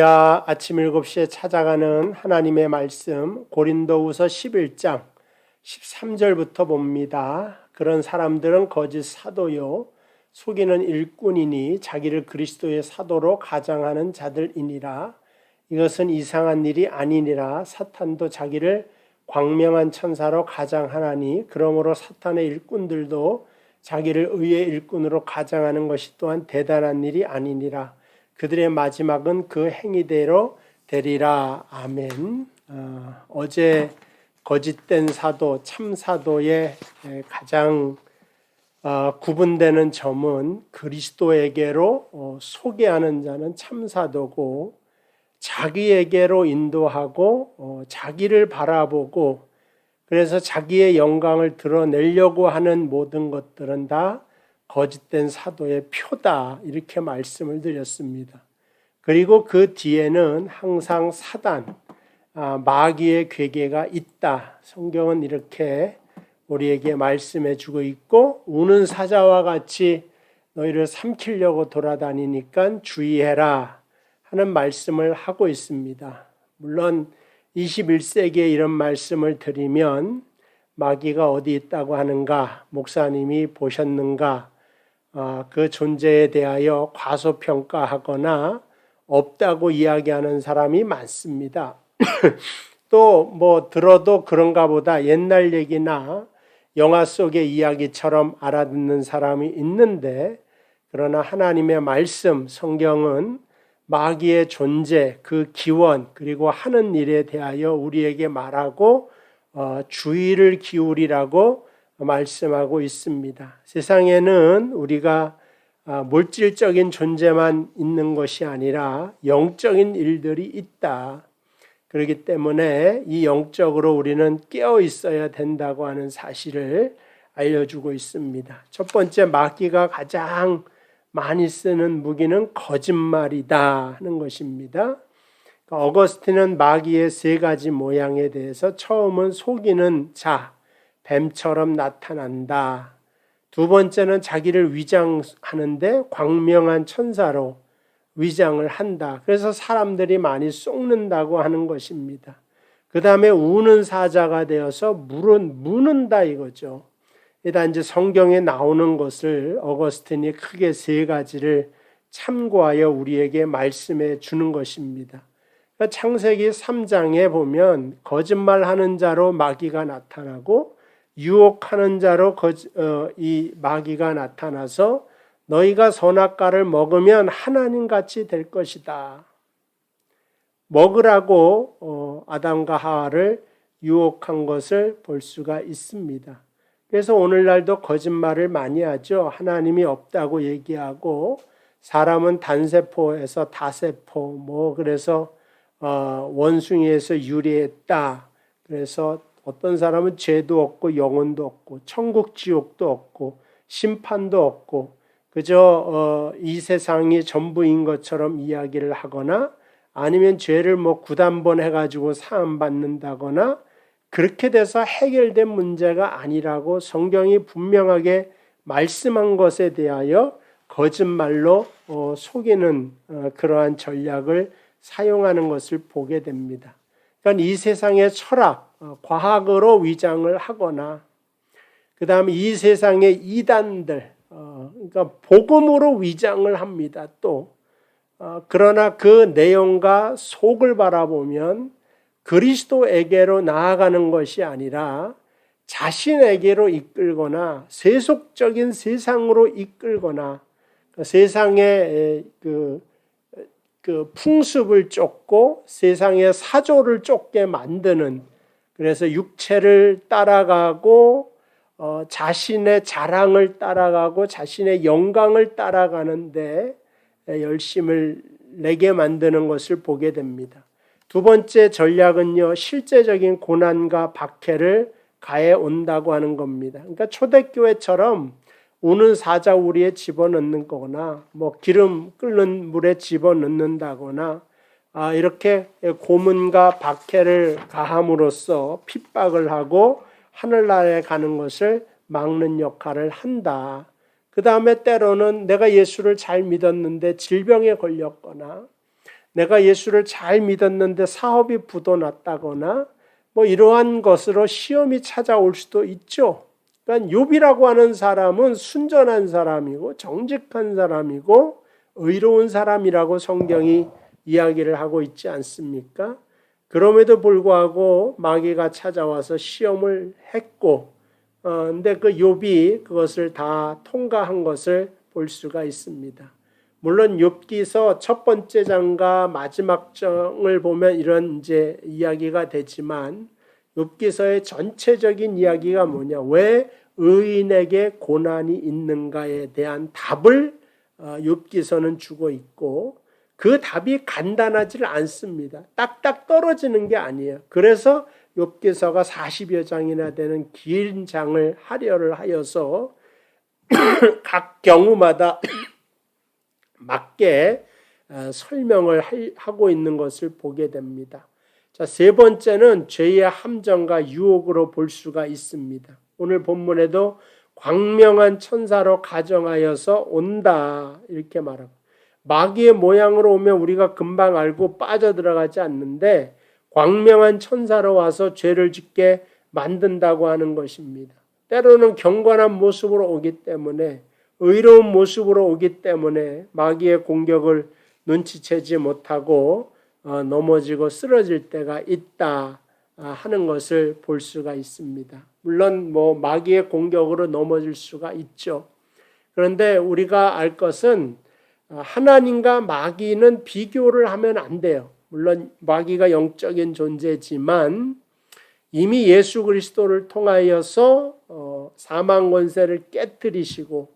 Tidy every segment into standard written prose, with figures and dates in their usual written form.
아침 7시에 찾아가는 하나님의 말씀 고린도후서 11장 13절부터 봅니다. 그런 사람들은 거짓 사도요 속이는 일꾼이니 자기를 그리스도의 사도로 가장하는 자들이니라. 이것은 이상한 일이 아니니라. 사탄도 자기를 광명한 천사로 가장하나니 그러므로 사탄의 일꾼들도 자기를 의의 일꾼으로 가장하는 것이 또한 대단한 일이 아니니라. 그들의 마지막은 그 행위대로 되리라. 아멘. 어제 거짓된 사도, 참 사도의 가장 구분되는 점은 그리스도에게로 소개하는 자는 참 사도고 자기에게로 인도하고 자기를 바라보고 그래서 자기의 영광을 드러내려고 하는 모든 것들은 다 거짓된 사도의 표다, 이렇게 말씀을 드렸습니다. 그리고 그 뒤에는 항상 사단, 마귀의 괴계가 있다. 성경은 이렇게 우리에게 말씀해 주고 있고, 우는 사자와 같이 너희를 삼키려고 돌아다니니까 주의해라 하는 말씀을 하고 있습니다. 물론 21세기에 이런 말씀을 드리면 마귀가 어디 있다고 하는가, 목사님이 보셨는가, 그 존재에 대하여 과소평가하거나 없다고 이야기하는 사람이 많습니다. 또 뭐 들어도 그런가 보다 옛날 얘기나 영화 속의 이야기처럼 알아듣는 사람이 있는데, 그러나 하나님의 말씀, 성경은 마귀의 존재, 그 기원, 그리고 하는 일에 대하여 우리에게 말하고 주의를 기울이라고 말씀하고 있습니다. 세상에는 우리가 물질적인 존재만 있는 것이 아니라 영적인 일들이 있다. 그렇기 때문에 이 영적으로 우리는 깨어 있어야 된다고 하는 사실을 알려주고 있습니다. 첫 번째, 마귀가 가장 많이 쓰는 무기는 거짓말이다 하는 것입니다. 어거스틴은 마귀의 세 가지 모양에 대해서 처음은 속이는 자, 뱀처럼 나타난다. 두 번째는 자기를 위장하는데 광명한 천사로 위장을 한다. 그래서 사람들이 많이 속는다고 하는 것입니다. 그 다음에 우는 사자가 되어서 무는다 이거죠. 일단 이제 성경에 나오는 것을 어거스틴이 크게 세 가지를 참고하여 우리에게 말씀해 주는 것입니다. 그러니까 창세기 3장에 보면 거짓말하는 자로 마귀가 나타나고 유혹하는 자로 이 마귀가 나타나서 너희가 선악과를 먹으면 하나님같이 될 것이다. 먹으라고 아담과 하와를 유혹한 것을 볼 수가 있습니다. 그래서 오늘날도 거짓말을 많이 하죠. 하나님이 없다고 얘기하고 사람은 단세포에서 다세포, 그래서 원숭이에서 유래했다. 그래서 어떤 사람은 죄도 없고 영혼도 없고 천국 지옥도 없고 심판도 없고 그저 이 세상이 전부인 것처럼 이야기를 하거나 아니면 죄를 9단번 해가지고 사함 받는다거나 그렇게 돼서 해결된 문제가 아니라고 성경이 분명하게 말씀한 것에 대하여 거짓말로 속이는 그러한 전략을 사용하는 것을 보게 됩니다. 그러니까 이 세상의 철학, 과학으로 위장을 하거나 그 다음에 이 세상의 이단들, 그러니까 복음으로 위장을 합니다. 또 그러나 그 내용과 속을 바라보면 그리스도에게로 나아가는 것이 아니라 자신에게로 이끌거나 세속적인 세상으로 이끌거나 세상의 그 풍습을 쫓고 세상의 사조를 쫓게 만드는, 그래서 육체를 따라가고 자신의 자랑을 따라가고 자신의 영광을 따라가는데 열심을 내게 만드는 것을 보게 됩니다. 두 번째 전략은요, 실제적인 고난과 박해를 가해 온다고 하는 겁니다. 그러니까 초대교회처럼 우는 사자우리에 집어넣는 거거나 기름 끓는 물에 집어넣는다거나 이렇게 고문과 박해를 가함으로써 핍박을 하고 하늘나라에 가는 것을 막는 역할을 한다. 그 다음에 때로는 내가 예수를 잘 믿었는데 질병에 걸렸거나 내가 예수를 잘 믿었는데 사업이 부도났다거나 뭐 이러한 것으로 시험이 찾아올 수도 있죠. 그러니까 욥이라고 하는 사람은 순전한 사람이고 정직한 사람이고 의로운 사람이라고 성경이 이야기를 하고 있지 않습니까? 그럼에도 불구하고 마귀가 찾아와서 시험을 했고, 근데 그 욥이 그것을 다 통과한 것을 볼 수가 있습니다. 물론 욥기서 첫 번째 장과 마지막 장을 보면 이런 이제 이야기가 되지만 욥기서의 전체적인 이야기가 뭐냐? 왜 의인에게 고난이 있는가에 대한 답을 욥기서는 주고 있고 그 답이 간단하지 않습니다. 딱딱 떨어지는 게 아니에요. 그래서 욥기서가 40여 장이나 되는 긴 장을 할애를 하여서 각 경우마다 맞게 설명을 하고 있는 것을 보게 됩니다. 자, 세 번째는 죄의 함정과 유혹으로 볼 수가 있습니다. 오늘 본문에도 광명한 천사로 가정하여서 온다 이렇게 말하고 마귀의 모양으로 오면 우리가 금방 알고 빠져들어가지 않는데 광명한 천사로 와서 죄를 짓게 만든다고 하는 것입니다. 때로는 경건한 모습으로 오기 때문에 의로운 모습으로 오기 때문에 마귀의 공격을 눈치채지 못하고 넘어지고 쓰러질 때가 있다 하는 것을 볼 수가 있습니다. 물론 뭐 마귀의 공격으로 넘어질 수가 있죠. 그런데 우리가 알 것은 하나님과 마귀는 비교를 하면 안 돼요. 물론 마귀가 영적인 존재지만 이미 예수 그리스도를 통하여서 사망 권세를 깨뜨리시고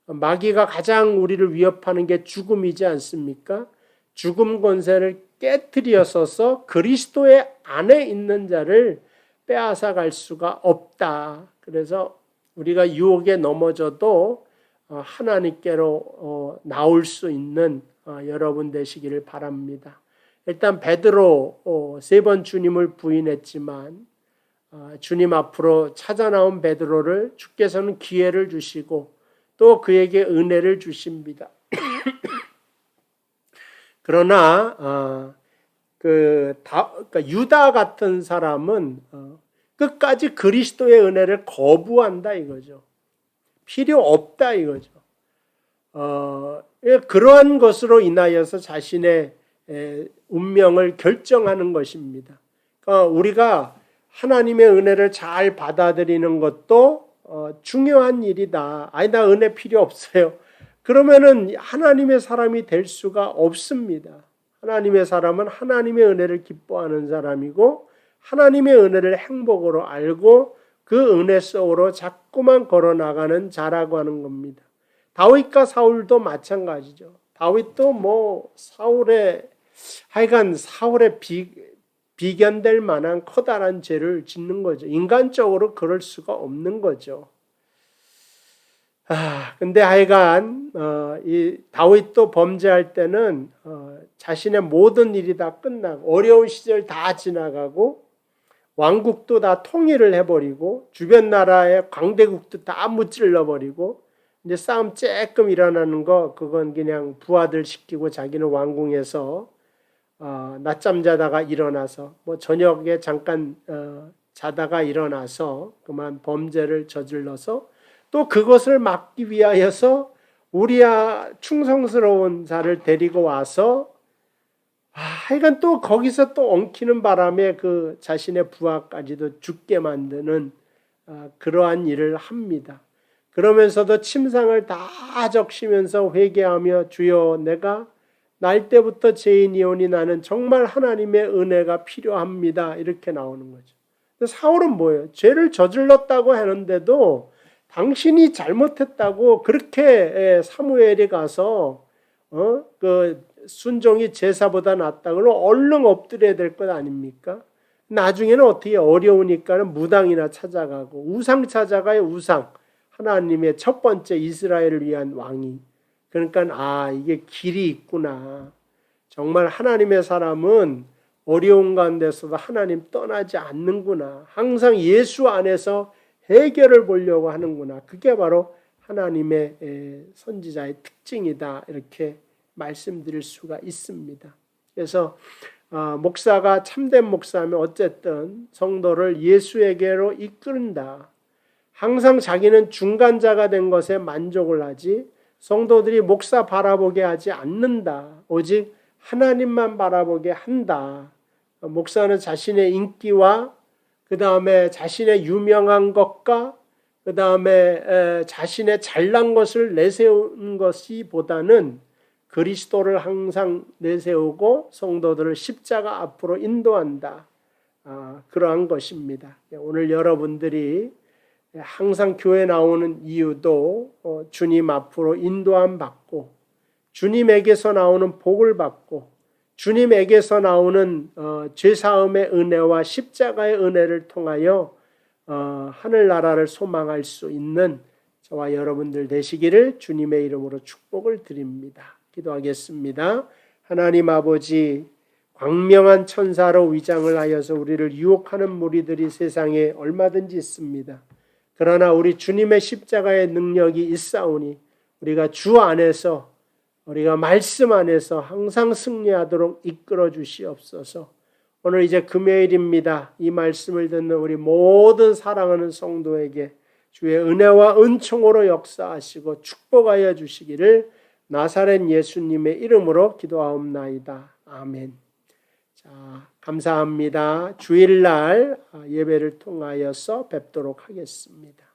마귀가 가장 우리를 위협하는 게 죽음이지 않습니까? 죽음 권세를 깨뜨려서서 그리스도의 안에 있는 자를 빼앗아 갈 수가 없다. 그래서 우리가 유혹에 넘어져도 하나님께로 나올 수 있는 여러분 되시기를 바랍니다. 일단 베드로 세 번 주님을 부인했지만 주님 앞으로 찾아 나온 베드로를 주께서는 기회를 주시고 또 그에게 은혜를 주십니다. 그러나 그러니까 유다 같은 사람은 끝까지 그리스도의 은혜를 거부한다 이거죠. 필요 없다 이거죠. 그러한 것으로 인하여서 자신의 운명을 결정하는 것입니다. 그러니까 우리가 하나님의 은혜를 잘 받아들이는 것도 중요한 일이다. 아니 나 은혜 필요 없어요. 그러면은 하나님의 사람이 될 수가 없습니다. 하나님의 사람은 하나님의 은혜를 기뻐하는 사람이고 하나님의 은혜를 행복으로 알고 그 은혜 속으로 자꾸만 걸어나가는 자라고 하는 겁니다. 다윗과 사울도 마찬가지죠. 다윗도 뭐 사울의 비견될 만한 커다란 죄를 짓는 거죠. 인간적으로 그럴 수가 없는 거죠. 근데 하여간 이 다윗도 범죄할 때는 자신의 모든 일이 다 끝나고 어려운 시절 다 지나가고 왕국도 다 통일을 해버리고 주변 나라의 강대국도 다 무찔러버리고 이제 싸움 쬐끔 일어나는 거 그건 그냥 부하들 시키고 자기는 왕궁에서 낮잠 자다가 일어나서 뭐 저녁에 잠깐 자다가 일어나서 그만 범죄를 저질러서 또 그것을 막기 위하여서 우리야 충성스러운 자를 데리고 와서 하여간 또 거기서 또 엉키는 바람에 그 자신의 부하까지도 죽게 만드는 그러한 일을 합니다. 그러면서도 침상을 다 적시면서 회개하며 주여 내가 날 때부터 죄인이오니 나는 정말 하나님의 은혜가 필요합니다. 이렇게 나오는 거죠. 근데 사울은 뭐예요? 죄를 저질렀다고 하는데도 당신이 잘못했다고 그렇게 사무엘이 가서 그 순종이 제사보다 낫다고 얼른 엎드려야 될 것 아닙니까? 나중에는 어떻게 어려우니까는 무당이나 찾아가고 우상 찾아가요. 우상. 하나님의 첫 번째 이스라엘을 위한 왕이. 그러니까 이게 길이 있구나. 정말 하나님의 사람은 어려운 가운데서도 하나님 떠나지 않는구나. 항상 예수 안에서 해결을 보려고 하는구나. 그게 바로 하나님의 선지자의 특징이다. 이렇게 말씀드릴 수가 있습니다. 그래서 목사가 참된 목사면 어쨌든 성도를 예수에게로 이끈다. 항상 자기는 중간자가 된 것에 만족을 하지 성도들이 목사 바라보게 하지 않는다. 오직 하나님만 바라보게 한다. 목사는 자신의 인기와 그 다음에 자신의 유명한 것과 그 다음에 자신의 잘난 것을 내세우는 것이 보다는 그리스도를 항상 내세우고 성도들을 십자가 앞으로 인도한다. 그러한 것입니다. 오늘 여러분들이 항상 교회 나오는 이유도 주님 앞으로 인도함 받고 주님에게서 나오는 복을 받고 주님에게서 나오는 죄사함의 은혜와 십자가의 은혜를 통하여 하늘나라를 소망할 수 있는 저와 여러분들 되시기를 주님의 이름으로 축복을 드립니다. 기도하겠습니다. 하나님 아버지, 광명한 천사로 위장을 하여서 우리를 유혹하는 무리들이 세상에 얼마든지 있습니다. 그러나 우리 주님의 십자가의 능력이 있사오니 우리가 주 안에서 우리가 말씀 안에서 항상 승리하도록 이끌어 주시옵소서. 오늘 이제 금요일입니다. 이 말씀을 듣는 우리 모든 사랑하는 성도에게 주의 은혜와 은총으로 역사하시고 축복하여 주시기를 나사렛 예수님의 이름으로 기도하옵나이다. 아멘. 자, 감사합니다. 주일날 예배를 통하여서 뵙도록 하겠습니다.